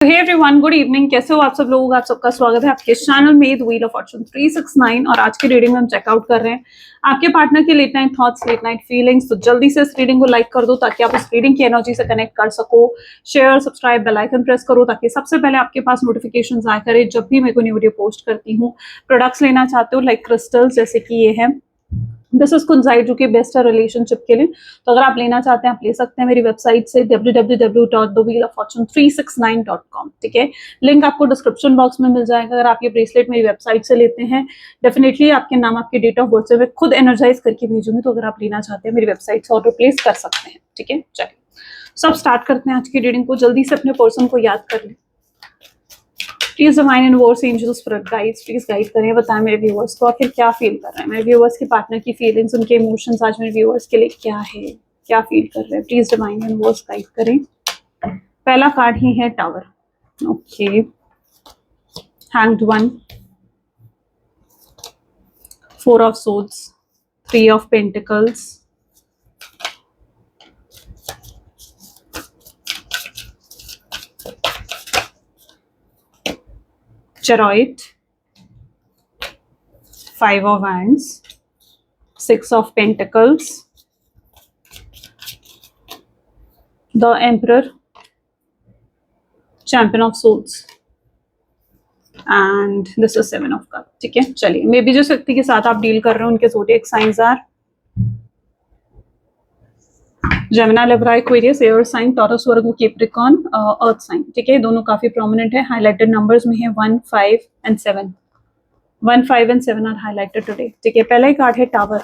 तो hey everyone, good evening. कैसे हो आप सब लोग? आप सबका स्वागत है आपके चैनल में द व्हील ऑफ फॉर्चून 369। और आज की रीडिंग में हम चेकआउट कर रहे हैं आपके पार्टनर के late night thoughts, late night feelings. तो जल्दी से इस रीडिंग को लाइक कर दो ताकि आप इस रीडिंग की एनर्जी से कनेक्ट कर सको। Share, subscribe, bell icon press करो ताकि सबसे पहले आपके पास नोटिफिकेशन आया करे जब भी मैं कोई न्यू वीडियो पोस्ट करती हूँ। प्रोडक्ट्स लेना चाहते हो लाइक क्रिस्टल्स, जैसे कि ये है दिस इज कुंजाइट, जो कि बेस्ट है रिलेशनशिप के लिए। तो अगर आप लेना चाहते हैं आप ले सकते हैं मेरी वेबसाइट से www.thewheeloffortune369.com। ठीक है, लिंक आपको डिस्क्रिप्शन बॉक्स में मिल जाएगा। अगर आप ये ब्रेसलेट मेरी वेबसाइट से लेते हैं, डेफिनेटली आपके नाम, आपके डेट ऑफ बर्थ से मैं खुद एनर्जाइज करके भेजूंगी। तो अगर आप लेना चाहते हैं मेरी वेबसाइट से ऑर्डर प्लेस कर सकते हैं। ठीक है, चलिए सब स्टार्ट करते हैं आज की रीडिंग को। जल्दी से अपने पर्सन को याद कर लें। Please divine universe, angels, spirit guides, please guide करें, बताएं मेरे व्यूअर्स को आखिर क्या फील कर रहे हैं। मेरे व्यूअर्स के पार्टनर की फीलिंग्स, उनके इमोशंस आज मेरे व्यूअर्स के लिए क्या है, क्या फील कर रहे हैं। प्लीज डिवाइन यूनिवर्स गाइड करें। पहला कार्ड ही है tower. Okay, hanged one, 4 of swords, 3 of pentacles, Chariot, 5 of Wands, 6 of Pentacles, the Emperor, Champion of Swords, and this is 7 of Cups। ठीक है, चलिए मे बी जो व्यक्ति के साथ आप डील कर रहे हो उनके zodiac signs are Gemini, Libra, Aquarius, air sign, Taurus, Virgo, Capricorn, earth sign. ठीक है, दोनों काफी प्रोमिनेंट है। हाईलाइटेड नंबर्स में है 1, 5 and 7। 1, 5 and 7 are highlighted today. ठीक है, पहला ही कार्ड है टावर।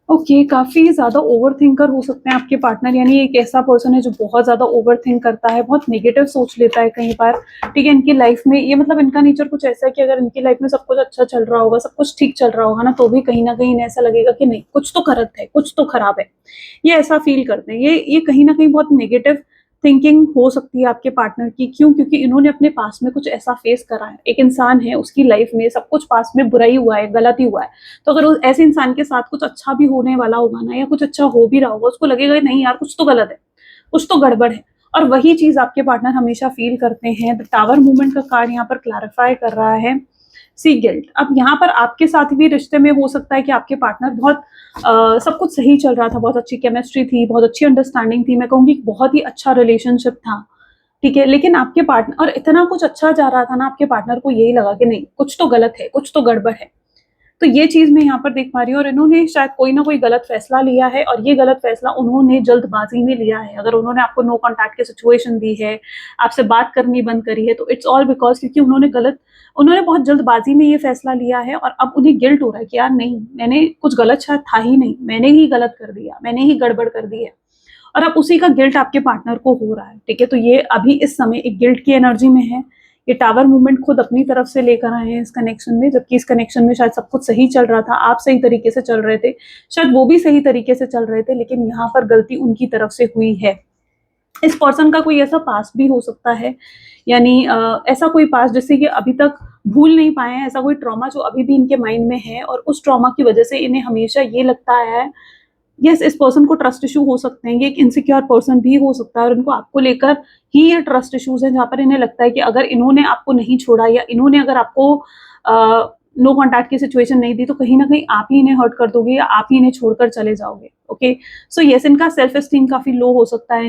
ओके, काफी ज्यादा ओवर थिंकर हो सकते हैं आपके पार्टनर, यानी एक ऐसा पर्सन है जो बहुत ज्यादा ओवर थिंक करता है, बहुत नेगेटिव सोच लेता है कई बार। ठीक है, इनकी लाइफ में ये मतलब इनका नेचर कुछ ऐसा है कि अगर इनकी लाइफ में सब कुछ अच्छा चल रहा होगा, सब कुछ ठीक चल रहा होगा ना, तो भी कहीं ना कहीं इन्हें ऐसा लगेगा कि नहीं, कुछ तो गलत है, कुछ तो खराब है। ये ऐसा फील करते हैं। ये कहीं ना कहीं बहुत नेगेटिव थिंकिंग हो सकती है आपके पार्टनर की। क्यों? क्योंकि इन्होंने अपने पास में कुछ ऐसा फेस करा है। एक इंसान है, उसकी लाइफ में सब कुछ पास में बुरा ही हुआ है, गलत ही हुआ है। तो अगर ऐसे इंसान के साथ कुछ अच्छा भी होने वाला होगा ना, या कुछ अच्छा हो भी रहा होगा, उसको लगेगा नहीं यार, कुछ तो गलत है, कुछ तो गड़बड़ है। और वही चीज आपके पार्टनर हमेशा फील करते हैं। द टावर मूवमेंट का कार्ड यहाँ पर क्लैरिफाई कर रहा है सी गिल्ट। अब यहाँ पर आपके साथ भी रिश्ते में हो सकता है कि आपके पार्टनर बहुत सब कुछ सही चल रहा था, बहुत अच्छी केमिस्ट्री थी, बहुत अच्छी अंडरस्टैंडिंग थी, मैं कहूँगी बहुत ही अच्छा रिलेशनशिप था। ठीक है, लेकिन आपके पार्टनर, और इतना कुछ अच्छा जा रहा था ना, आपके पार्टनर को यही लगा कि नहीं, कुछ तो गलत है, कुछ तो गड़बड़ है। तो ये चीज मैं यहाँ पर देख पा रही हूँ। और इन्होंने शायद कोई ना कोई गलत फैसला लिया है, और ये गलत फैसला उन्होंने जल्दबाजी में लिया है। अगर उन्होंने आपको नो कॉन्टैक्ट की सिचुएशन दी है, आपसे बात करनी बंद करी है, तो इट्स ऑल बिकॉज क्योंकि उन्होंने बहुत जल्दबाजी में ये फैसला लिया है। और अब उन्हें गिल्ट हो रहा है कि यार नहीं, मैंने कुछ गलत शायद था ही नहीं, मैंने ही गलत कर दिया, मैंने ही गड़बड़ कर दी है। और अब उसी का गिल्ट आपके पार्टनर को हो रहा है। ठीक है, तो ये अभी इस समय एक गिल्ट की एनर्जी में है। ये टावर मूवमेंट खुद अपनी तरफ से लेकर आए हैं इस कनेक्शन में, जबकि इस कनेक्शन में शायद सब कुछ सही चल रहा था, आप सही तरीके से चल रहे थे, शायद वो भी सही तरीके से चल रहे थे, लेकिन यहाँ पर गलती उनकी तरफ से हुई है। इस पर्सन का कोई ऐसा पास भी हो सकता है, यानी ऐसा कोई पास जिससे ये अभी तक भूल नहीं पाए हैं, ऐसा कोई ट्रॉमा जो अभी भी इनके माइंड में है, और उस ट्रॉमा की वजह से इन्हें हमेशा ये लगता है यस, इस पर्सन को ट्रस्ट इशू हो सकते हैं। ये एक इनसिक्योर पर्सन भी हो सकता है, और इनको आपको लेकर ही ये ट्रस्ट इश्यूज हैं, जहाँ पर इन्हें लगता है कि अगर इन्होंने आपको नहीं छोड़ा, या इन्होंने अगर आपको नो कॉन्टैक्ट की सिचुएशन नहीं दी, तो कहीं ना कहीं आप ही इन्हें हर्ट कर दोगे, या आप ही इन्हें छोड़कर चले जाओगे। ओके, सो यस, इनका सेल्फ एस्टीम काफी लो हो सकता है।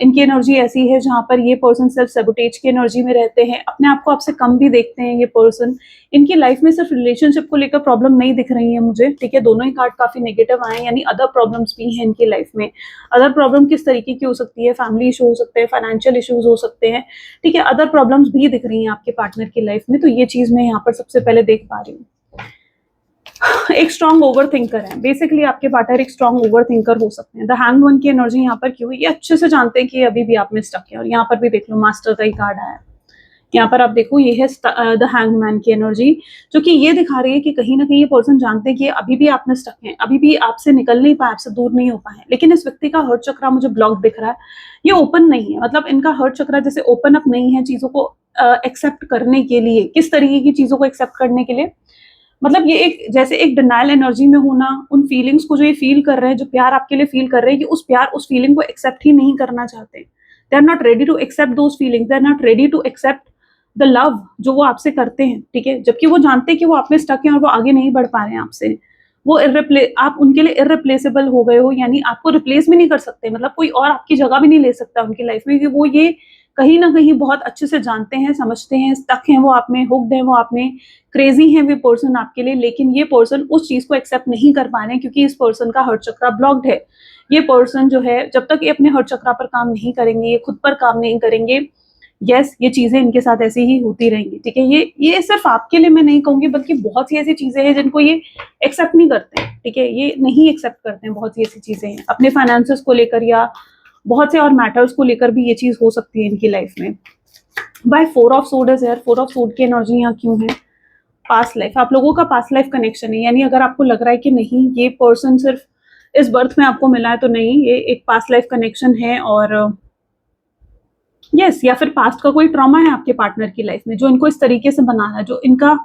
इनकी एनर्जी ऐसी है जहां पर ये पर्सन सेल्फ सेबोटेज की एनर्जी में रहते हैं, अपने आप को आपसे कम भी देखते हैं ये पर्सन। इनकी लाइफ में सिर्फ रिलेशनशिप को लेकर प्रॉब्लम नहीं दिख रही है मुझे। ठीक है, दोनों ही कार्ड काफी नेगेटिव आए, यानी अदर प्रॉब्लम्स भी हैं इनकी लाइफ में। अदर प्रॉब्लम किस तरीके की हो सकती है? फैमिली इशू हो सकते हैं, फाइनेंशियल इश्यूज हो सकते हैं। ठीक है, अदर प्रॉब्लम्स भी दिख रही हैं आपके पार्टनर की लाइफ में। तो ये चीज मैं यहाँ पर सबसे पहले देख पा रही हूँ। एक स्ट्रॉन्ग ओवर थिंकर है बेसिकली आपके पार्टनर, एक स्ट्रॉन्ग ओवर थिंकर हो सकते हैं। द हैंग वन की एनर्जी यहाँ पर क्यों? ये अच्छे से जानते हैं कि अभी भी आप में स्टक है। और यहाँ पर भी देख लो, मास्टर का ही कार्ड आया है। यहाँ पर आप देखो, ये है द हैंगमैन की एनर्जी, जो कि ये दिखा रही है कि कहीं ना कहीं ये पर्सन जानते हैं कि अभी भी आप में स्टक है, अभी भी आपसे निकल नहीं पाए, आपसे दूर नहीं हो पाए। लेकिन इस व्यक्ति का हर्ट चक्रा मुझे ब्लॉक दिख रहा है, ये ओपन नहीं है। मतलब इनका हर्ट चक्रा जैसे ओपन अप नहीं है चीजों को एक्सेप्ट करने के लिए। किस तरीके की चीजों को एक्सेप्ट करने के लिए? मतलब ये एक जैसे एक डिनायल एनर्जी में होना, उन फीलिंग्स को जो ये फील कर रहे हैं, जो प्यार आपके लिए फील कर रहे हैं, कि उस फीलिंग को एक्सेप्ट ही नहीं करना चाहते। They are not ready to accept those feelings, they are not ready to accept the love जो वो आपसे करते हैं, ठीक है, जबकि वो जानते हैं कि वो आप में स्टक है और वो आगे नहीं बढ़ पा रहे हैं आपसे। वो आप उनके लिए इररिप्लेसेबल हो गए हो, यानी आपको रिप्लेस भी नहीं कर सकते, मतलब कोई और आपकी जगह भी नहीं ले सकता उनकी लाइफ में, क्योंकि वो ये कहीं ना कहीं बहुत अच्छे से जानते हैं, समझते हैं, स्टक हैं वो आप में, हुक्ड है वो आप में, क्रेजी है वो पर्सन आपके लिए, लेकिन ये पर्सन उस चीज को एक्सेप्ट नहीं कर पा रहे हैं क्योंकि इस पर्सन का हर्ट चक्रा ब्लॉक्ड है। ये पर्सन जो है जब तक ये अपने हर्ट चक्रा पर काम नहीं करेंगे, ये खुद पर काम नहीं करेंगे, यस ये चीजें इनके साथ ऐसी ही होती रहेंगी, ठीक है। ये सिर्फ आपके लिए मैं नहीं कहूंगी, बल्कि बहुत सी ऐसी चीजें हैं जिनको ये एक्सेप्ट नहीं करते हैं, ठीक है, ये नहीं एक्सेप्ट करते हैं। बहुत सी ऐसी चीजें हैं अपने फाइनेंसेस को लेकर या बहुत से और मैटर्स को लेकर भी ये चीज हो सकती है इनकी लाइफ में। बाय 4 ऑफ सोड इज हियर, 4 ऑफ सोड की एनर्जी यहाँ क्यों है? पास्ट लाइफ, आप लोगों का पास्ट लाइफ कनेक्शन है, यानी अगर आपको लग रहा है कि नहीं ये पर्सन सिर्फ इस बर्थ में आपको मिला है, तो नहीं, ये एक पास्ट लाइफ कनेक्शन है। और यस, या फिर पास्ट का कोई ट्रॉमा है आपके पार्टनर की लाइफ में जो इनको इस तरीके से बना है, जो इनका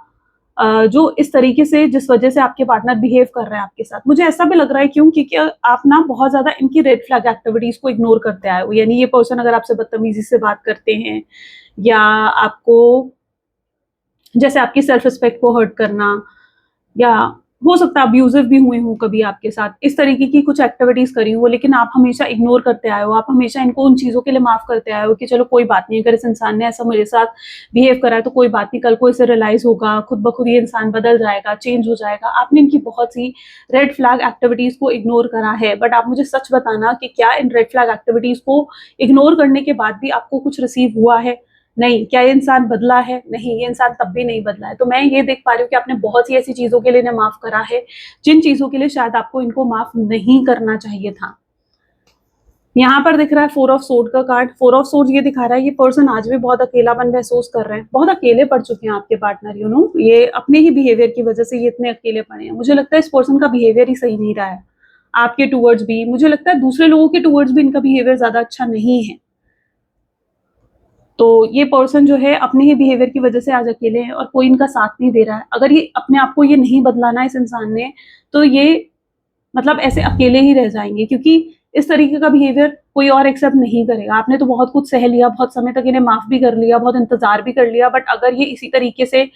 जो इस तरीके से जिस वजह से आपके पार्टनर बिहेव कर रहे हैं आपके साथ। मुझे ऐसा भी लग रहा है क्यों, क्योंकि आप ना बहुत ज्यादा इनकी रेड फ्लैग एक्टिविटीज को इग्नोर करते आए हो, यानी ये पर्सन अगर आपसे बदतमीजी से बात करते हैं या आपको जैसे आपकी सेल्फ रिस्पेक्ट को हर्ट करना, या हो सकता है अब्यूजिव भी हुए हों कभी आपके साथ, इस तरीके की कुछ एक्टिविटीज करी हो, लेकिन आप हमेशा इग्नोर करते आए हो, आप हमेशा इनको उन चीजों के लिए माफ करते आए हो कि चलो कोई बात नहीं, अगर इस इंसान ने ऐसा मेरे साथ बिहेव करा है तो कोई बात नहीं, कल को इसे रियलाइज होगा, खुद ब खुद ये इंसान बदल जाएगा, चेंज हो जाएगा। आपने इनकी बहुत सी रेड फ्लैग एक्टिविटीज को इग्नोर करा है, बट आप मुझे सच बताना कि क्या इन रेड फ्लैग एक्टिविटीज को इग्नोर करने के बाद भी आपको कुछ रिसीव हुआ है? नहीं। क्या ये इंसान बदला है? नहीं, ये इंसान तब भी नहीं बदला है। तो मैं ये देख पा रही हूँ कि आपने बहुत सी ऐसी चीजों के लिए इन्हें माफ करा है जिन चीजों के लिए शायद आपको इनको माफ नहीं करना चाहिए था। यहाँ पर दिख रहा है 4 ऑफ सोर्ड का कार्ड। 4 ऑफ सोर्ड ये दिखा रहा है ये पर्सन आज भी बहुत अकेलापन महसूस कर रहे हैं, बहुत अकेले पड़ चुके हैं आपके पार्टनर, यू नो, ये अपने ही बिहेवियर की वजह से ये इतने अकेले पड़े हैं। मुझे लगता है इस पर्सन का बिहेवियर ही सही नहीं रहा है आपके टूवर्ड्स भी, मुझे लगता है दूसरे लोगों के टूवर्ड्स भी इनका बिहेवियर ज्यादा अच्छा नहीं है। तो ये पर्सन जो है अपने ही बिहेवियर की वजह से आज अकेले हैं और कोई इनका साथ नहीं दे रहा है। अगर ये अपने आप को ये नहीं बदलाना इस इंसान ने, तो ये मतलब ऐसे अकेले ही रह जाएंगे, क्योंकि इस तरीके का बिहेवियर कोई और एक्सेप्ट नहीं करेगा। आपने तो बहुत कुछ सह लिया, बहुत समय तक इन्हें माफ भी कर लिया, बहुत इंतजार भी कर लिया, बट अगर ये इसी तरीके से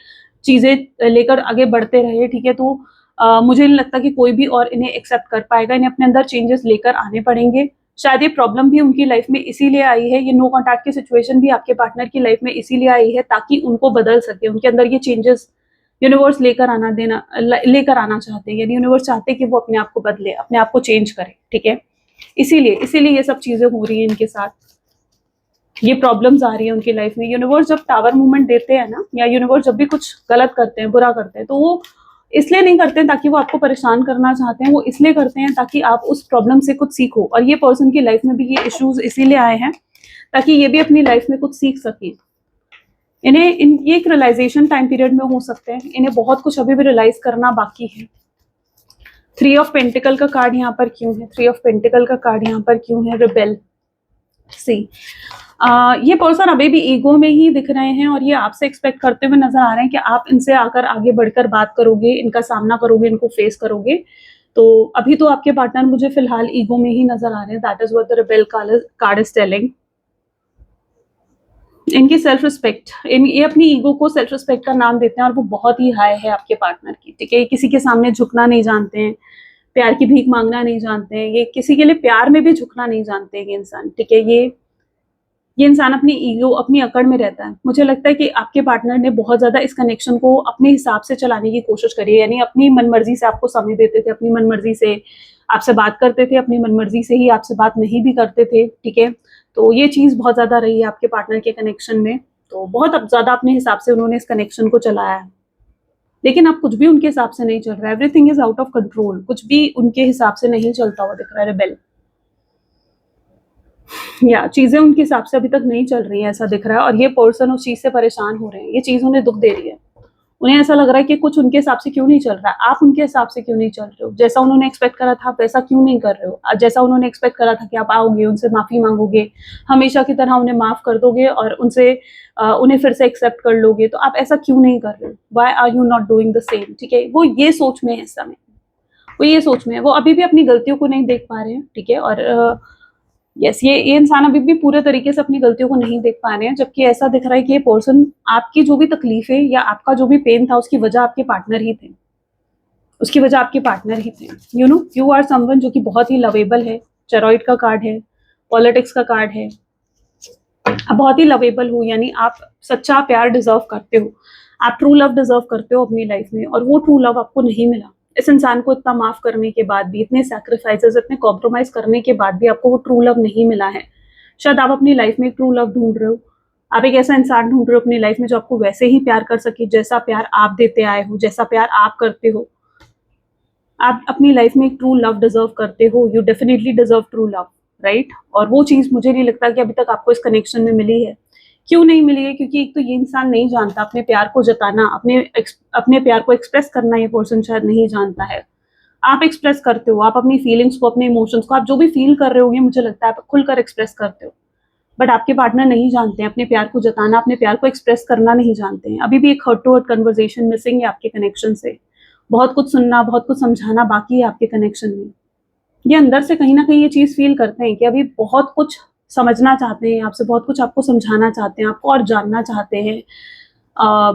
चीजें लेकर आगे बढ़ते रहे, ठीक है, तो मुझे नहीं लगता कि कोई भी और इन्हें एक्सेप्ट कर पाएगा। इन्हें अपने अंदर चेंजेस लेकर आने पड़ेंगे। शायद ये प्रॉब्लम भी उनकी लाइफ में इसीलिए आई है, ये नो कॉन्टैक्ट की सिचुएशन भी आपके पार्टनर की लाइफ में इसीलिए आई है ताकि उनको बदल सके, उनके अंदर ये चेंजेस यूनिवर्स लेकर आना चाहते हैं, यानी यूनिवर्स चाहते हैं कि वो अपने आप को बदले, अपने आप को चेंज करे, ठीक है। इसीलिए ये सब चीजें हो रही हैं इनके साथ, ये प्रॉब्लम्स आ रही है उनकी लाइफ में। यूनिवर्स जब टावर मूवमेंट देते हैं ना, या यूनिवर्स जब भी कुछ गलत करते हैं, बुरा करते हैं, तो वो इसलिए नहीं करते हैं ताकि वो आपको परेशान करना चाहते हैं, वो इसलिए करते हैं ताकि आप उस प्रॉब्लम से कुछ सीखो। और ये पर्सन की लाइफ में भी ये इश्यूज इसीलिए आए हैं ताकि ये भी अपनी लाइफ में कुछ सीख सके। ये एक रियलाइजेशन टाइम पीरियड में हो सकते हैं, इन्हें बहुत कुछ अभी भी रियलाइज करना बाकी है। 3 ऑफ पेंटिकल का कार्ड यहाँ पर क्यों है? 3 ऑफ पेंटिकल का कार्ड यहाँ पर क्यों है? रिबेल। सी ये पर्सन अभी भी ईगो में ही दिख रहे हैं और ये आपसे एक्सपेक्ट करते हुए नजर आ रहे हैं कि आप इनसे आकर आगे बढ़कर बात करोगे, इनका सामना करोगे, इनको फेस करोगे। तो अभी तो आपके पार्टनर मुझे फिलहाल ईगो में ही नजर आ रहे हैं। That is what the rebel card is telling. इनकी सेल्फ रिस्पेक्ट, ये अपनी ईगो को सेल्फ रिस्पेक्ट का नाम देते हैं और वो बहुत ही हाई है आपके पार्टनर की, ठीक है। किसी के सामने झुकना नहीं जानते हैं, प्यार की भीख मांगना नहीं जानते हैं, ये किसी के लिए प्यार में भी झुकना नहीं जानते हैं ये इंसान, ठीक है। ये इंसान अपनी ईगो, अपनी अकड़ में रहता है। मुझे लगता है कि आपके पार्टनर ने बहुत ज्यादा इस कनेक्शन को अपने हिसाब से चलाने की कोशिश करी है, यानी अपनी मनमर्जी से आपको समय देते थे, अपनी मनमर्जी से आपसे बात करते थे, अपनी मनमर्जी से ही आपसे बात नहीं भी करते थे, ठीक है। तो ये चीज बहुत ज्यादा रही है आपके पार्टनर के कनेक्शन में। तो बहुत ज्यादा अपने हिसाब से उन्होंने इस कनेक्शन को चलाया है, लेकिन अब कुछ भी उनके हिसाब से नहीं चल रहा है। Everything is out of control, कुछ भी उनके हिसाब से नहीं चलता हुआ दिख रहा है रिबेल। या चीजें उनके हिसाब से अभी तक नहीं चल रही है, ऐसा दिख रहा है। और ये पर्सन उस चीज से परेशान हो रहे हैं, ये चीज उन्हें दुख दे रही है। उन्हें ऐसा लग रहा है कि कुछ उनके हिसाब से क्यों नहीं चल रहा है, आप उनके हिसाब से क्यों नहीं चल रहे हो, जैसा उन्होंने एक्सपेक्ट करा था आप वैसा क्यों नहीं कर रहे हो, जैसा उन्होंने एक्सपेक्ट करा था कि आप आओगे, उनसे माफी मांगोगे, हमेशा की तरह उन्हें माफ कर दोगे और उन्हें फिर से एक्सेप्ट कर लोगे, तो आप ऐसा क्यों नहीं कर रहे हो? Why are you not doing the same, ठीक है। वो ये सोच में है इस समय, वो ये सोच में है, वो अभी भी अपनी गलतियों को नहीं देख पा रहे हैं, ठीक है। और यस, ये इंसान अभी भी पूरे तरीके से अपनी गलतियों को नहीं देख पा रहे हैं, जबकि ऐसा दिख रहा है कि ये पर्सन आपकी जो भी तकलीफ है या आपका जो भी पेन था उसकी वजह आपके पार्टनर ही थे, उसकी वजह आपके पार्टनर ही थे। यू आर समवन जो कि बहुत ही लवेबल है, चेरॉइड का कार्ड है, पॉलिटिक्स का कार्ड है, आप बहुत ही लवेबल हो, यानी आप सच्चा प्यार डिजर्व करते हो, आप ट्रू लव डिजर्व करते हो अपनी लाइफ में, और वो ट्रू लव आपको नहीं मिला। इस इंसान को इतना माफ करने के बाद भी, इतने सैक्रिफाइसेस, इतने कॉम्प्रोमाइज करने के बाद भी आपको वो ट्रू लव नहीं मिला है। शायद आप अपनी लाइफ में एक ट्रू लव ढूंढ रहे हो, आप एक ऐसा इंसान ढूंढ रहे हो अपनी लाइफ में जो आपको वैसे ही प्यार कर सके जैसा प्यार आप देते आए हो, जैसा प्यार आप करते हो। आप अपनी लाइफ में एक ट्रू लव डिजर्व करते हो, you definitely deserve true love, right? और वो चीज मुझे नहीं लगता कि अभी तक आपको इस कनेक्शन में मिली है। क्यों नहीं मिली है? क्योंकि एक तो ये इंसान नहीं जानता अपने प्यार को जताना, अपने प्यार को एक्सप्रेस करना, ये पर्सन शायद नहीं जानता है। आप एक्सप्रेस करते हो, आप अपनी फीलिंग्स को, अपने इमोशंस को, आप जो भी फील कर रहे होगे, मुझे लगता है आप खुलकर एक्सप्रेस करते हो, बट आपके पार्टनर नहीं जानते हैं अपने प्यार को जताना, अपने प्यार को एक्सप्रेस करना नहीं जानते हैं। अभी भी एक heart to heart conversation missing है आपके कनेक्शन से, बहुत कुछ सुनना, बहुत कुछ समझाना बाकी है आपके कनेक्शन में। ये अंदर से कहीं ना कहीं ये चीज फील करते हैं कि अभी बहुत कुछ समझना चाहते हैं आपसे, बहुत कुछ आपको समझाना चाहते हैं, आपको और जानना चाहते हैं,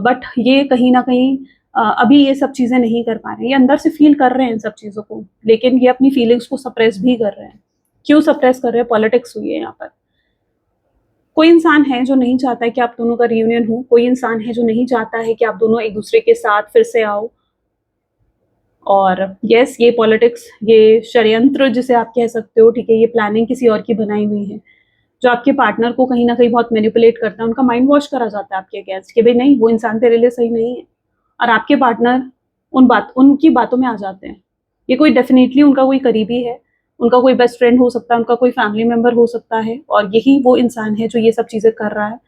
बट ये कहीं ना कहीं अभी ये सब चीजें नहीं कर पा रहे हैं। ये अंदर से फील कर रहे हैं इन सब चीजों को, लेकिन ये अपनी फीलिंग्स को सप्रेस भी कर रहे हैं। क्यों सप्रेस कर रहे हैं? पॉलिटिक्स हुई है यहाँ पर। कोई इंसान है जो नहीं चाहता है कि आप दोनों का रियूनियन हो, कोई इंसान है जो नहीं चाहता है कि आप दोनों एक दूसरे के साथ फिर से आओ। और यस, ये पॉलिटिक्स, ये षड्यंत्र जिसे आप कह सकते हो, ठीक है, ये प्लानिंग किसी और की बनाई हुई है, जो आपके पार्टनर को कहीं ना कहीं बहुत मैनिपुलेट करता है, उनका माइंड वॉश करा जाता है आपके अगेंस्ट कि भाई नहीं, वो इंसान तेरे लिए सही नहीं है, और आपके पार्टनर उनकी बातों में आ जाते हैं। ये कोई डेफिनेटली उनका कोई करीबी है, उनका कोई बेस्ट फ्रेंड हो सकता है, उनका कोई फैमिली मेंबर हो सकता है, और यही वो इंसान है जो ये सब चीजें कर रहा है।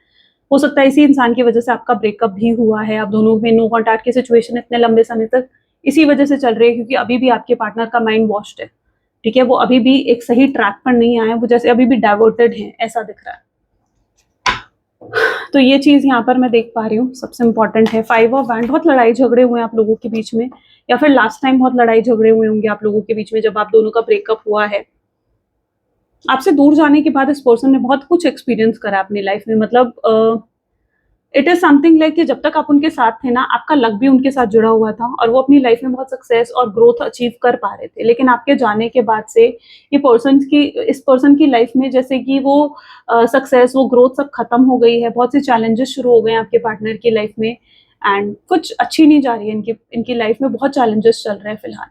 हो सकता है इसी इंसान की वजह से आपका ब्रेकअप भी हुआ है, आप दोनों में नो कॉन्टैक्ट की सिचुएशन इतने लंबे समय तक इसी वजह से चल रही है, क्योंकि अभी भी आपके पार्टनर का माइंड वॉश्ड है, ठीक है, वो अभी भी एक सही ट्रैक पर नहीं आए, वो जैसे अभी भी डाइवर्टेड है, ऐसा दिख रहा है। तो ये चीज यहाँ पर मैं देख पा रही हूँ, सबसे इंपॉर्टेंट है 5 ऑफ वैंड। बहुत लड़ाई झगड़े हुए हैं आप लोगों के बीच में, या फिर लास्ट टाइम बहुत लड़ाई झगड़े हुए होंगे आप लोगों के बीच में जब आप दोनों का ब्रेकअप हुआ है। आपसे दूर जाने के बाद इस पर्सन ने बहुत कुछ एक्सपीरियंस करा अपनी लाइफ में, मतलब इट इज समथिंग लाइक कि जब तक आप उनके साथ थे ना, आपका लक भी उनके साथ जुड़ा हुआ था, और वो अपनी लाइफ में बहुत सक्सेस और ग्रोथ अचीव कर पा रहे थे। लेकिन आपके जाने के बाद से इस पर्सन की लाइफ में जैसे कि वो सक्सेस, वो ग्रोथ सब खत्म हो गई है, बहुत से चैलेंजेस शुरू हो गए हैं आपके पार्टनर की लाइफ में, एंड कुछ अच्छी नहीं जा रही है इनकी लाइफ में, बहुत चैलेंजेस चल रहे हैं फिलहाल।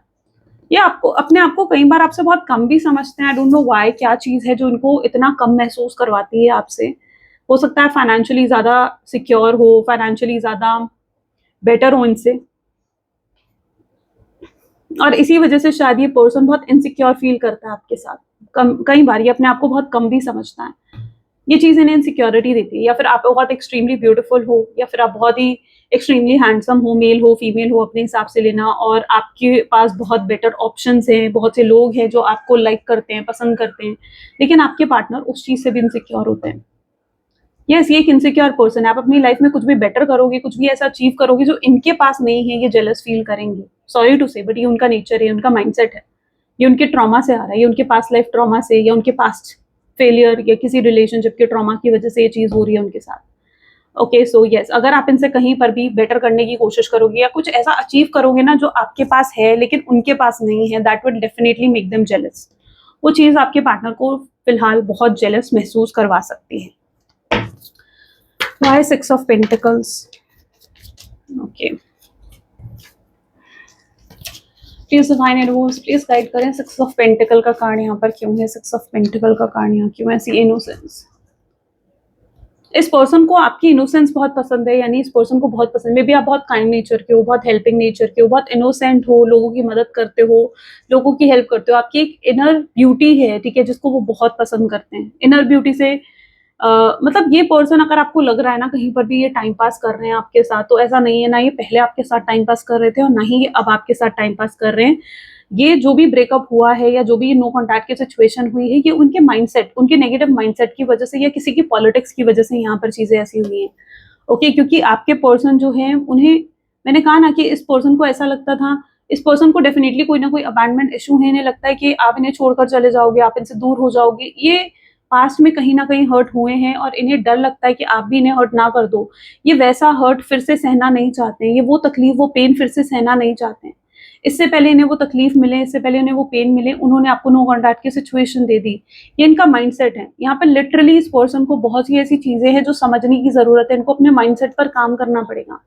ये आपको अपने आप को कई बार आपसे बहुत कम भी समझते हैं। आई डोंट नो व्हाई, क्या चीज है जो इनको इतना कम महसूस करवाती है आपसे। हो सकता है फाइनेंशियली ज्यादा सिक्योर हो, फाइनेंशियली ज्यादा बेटर हो इनसे, और इसी वजह से शायद ये पर्सन बहुत इनसिक्योर फील करता है आपके साथ। कई बार ये अपने आप को बहुत कम भी समझता है, ये चीज इन्हें इनसिक्योरिटी देती है। या फिर आप बहुत एक्सट्रीमली ब्यूटीफुल हो, या फिर आप बहुत ही एक्सट्रीमली हैंडसम हो, मेल हो फीमेल हो, अपने हिसाब से लेना, और आपके पास बहुत बेटर ऑप्शंस हैं, बहुत से लोग हैं जो आपको लाइक करते हैं, पसंद करते हैं, लेकिन आपके पार्टनर उस चीज से भी इनसिक्योर होते हैं। यस, ये एक इनसिक्योर पर्सन है। आप अपनी लाइफ में कुछ भी बेटर करोगे, कुछ भी ऐसा अचीव करोगे जो इनके पास नहीं है, ये जेलस फील करेंगे। सॉरी टू से, बट ये उनका नेचर है, उनका माइंडसेट है, ये उनके ट्रॉमा से आ रहा है, ये उनके पास्ट लाइफ ट्रॉमा से, या उनके पास्ट फेलियर या किसी रिलेशनशिप के ट्रॉमा की वजह से ये चीज हो रही है उनके साथ। ओके, सो यस, अगर आप इनसे कहीं पर भी बेटर करने की कोशिश करोगे या कुछ ऐसा अचीव करोगे ना जो आपके पास है लेकिन उनके पास नहीं है, that will definitely make them jealous. वो चीज आपके पार्टनर को फिलहाल बहुत जेलस महसूस करवा सकती है। Why 6 of Pentacles? Okay. Please divine advice, please guide करें। 6 ऑफ पेंटिकल का कार्ड यहाँ पर क्यों है? 6 ऑफ पेंटिकल का कार्ड यहाँ क्यों है? ऐसी इनोसेंस। इस पर्सन को आपकी इनोसेंस बहुत पसंद है, यानी इस पर्सन को बहुत पसंद है। मे बी आप बहुत काइंड नेचर के हो, बहुत हेल्पिंग नेचर के हो, बहुत इनोसेंट हो, लोगों की मदद करते हो, लोगों की हेल्प करते हो। आपकी एक इनर ब्यूटी है, ठीक है, जिसको वो बहुत पसंद करते हैं। इनर ब्यूटी से मतलब ये पर्सन, अगर आपको लग रहा है ना कहीं पर भी ये टाइम पास कर रहे हैं आपके साथ, तो ऐसा नहीं है, ना ये पहले आपके साथ टाइम पास कर रहे थे और ना ही ये अब आपके साथ टाइम पास कर रहे हैं। ये जो भी ब्रेकअप हुआ है या जो भी नो कॉन्टैक्ट की सिचुएशन हुई है, ये उनके माइंडसेट, उनके नेगेटिव माइंडसेट की वजह से या किसी की पॉलिटिक्स की वजह से यहाँ पर चीजें ऐसी हुई हैं। ओके, क्योंकि आपके पर्सन जो है, उन्हें, मैंने कहा ना कि इस पर्सन को ऐसा लगता था, इस पर्सन को डेफिनेटली कोई ना कोई अबैंडमेंट इशू है। इन्हें लगता है कि आप इन्हें छोड़कर चले जाओगे, आप इनसे दूर हो जाओगे। ये पास्ट में कहीं ना कहीं हर्ट हुए हैं और इन्हें डर लगता है कि आप भी इन्हें हर्ट ना कर दो। ये वैसा हर्ट फिर से सहना नहीं चाहते हैं, ये वो तकलीफ, वो पेन फिर से सहना नहीं चाहते हैं। इससे पहले इन्हें वो तकलीफ मिले, इससे पहले उन्हें वो पेन मिले, उन्होंने आपको नो कॉन्टैक्ट की सिचुएशन दे दी। ये इनका माइंडसेट है। यहाँ पर लिटरली इस पर्सन को बहुत सी ऐसी चीजें हैं जो समझने की जरूरत है। इनको अपने माइंडसेट पर काम करना पड़ेगा,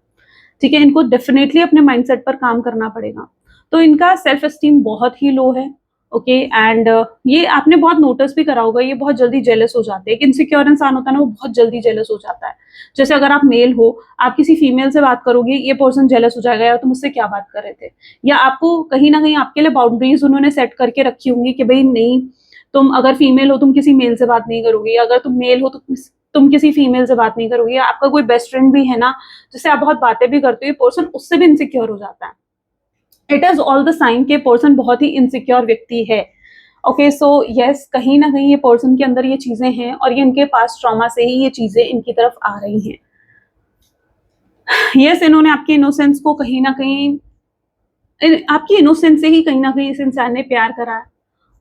ठीक है। इनको डेफिनेटली अपने माइंडसेट पर काम करना पड़ेगा। तो इनका सेल्फ एस्टीम बहुत ही लो है, ओके। एंड ये आपने बहुत नोटिस भी करा होगा, ये बहुत जल्दी जेलस हो जाते हैं। एक इनसिक्योर इंसान होता है ना, वो बहुत जल्दी जेलस हो जाता है। जैसे अगर आप मेल हो, आप किसी फीमेल से बात करोगे, ये पर्सन जेलस हो जाएगा, यार तुम मुझसे क्या बात कर रहे थे। या आपको कहीं ना कहीं आपके लिए बाउंड्रीज उन्होंने सेट करके रखी होंगी कि भाई नहीं, तुम अगर फीमेल हो तुम किसी मेल से बात नहीं करोगे, या अगर तुम मेल हो तो तुम किसी फीमेल से बात नहीं करोगे। या आपका कोई बेस्ट फ्रेंड भी है ना, जिससे आप बहुत बातें भी करते हो, ये पर्सन उससे भी इनसिक्योर हो जाता है। It is all the sign के पर्सन बहुत ही इनसिक्योर व्यक्ति है, ओके। सो यस, कहीं ना कहीं ये पर्सन के अंदर ये चीजें हैं और ये इनके पास ट्रॉमा से ही ये चीजें इनकी तरफ आ रही हैं। यस, इन्होंने आपके इनोसेंस को कहीं ना कहीं, आपकी इनोसेंस से ही कहीं ना कहीं इस इंसान ने प्यार करा है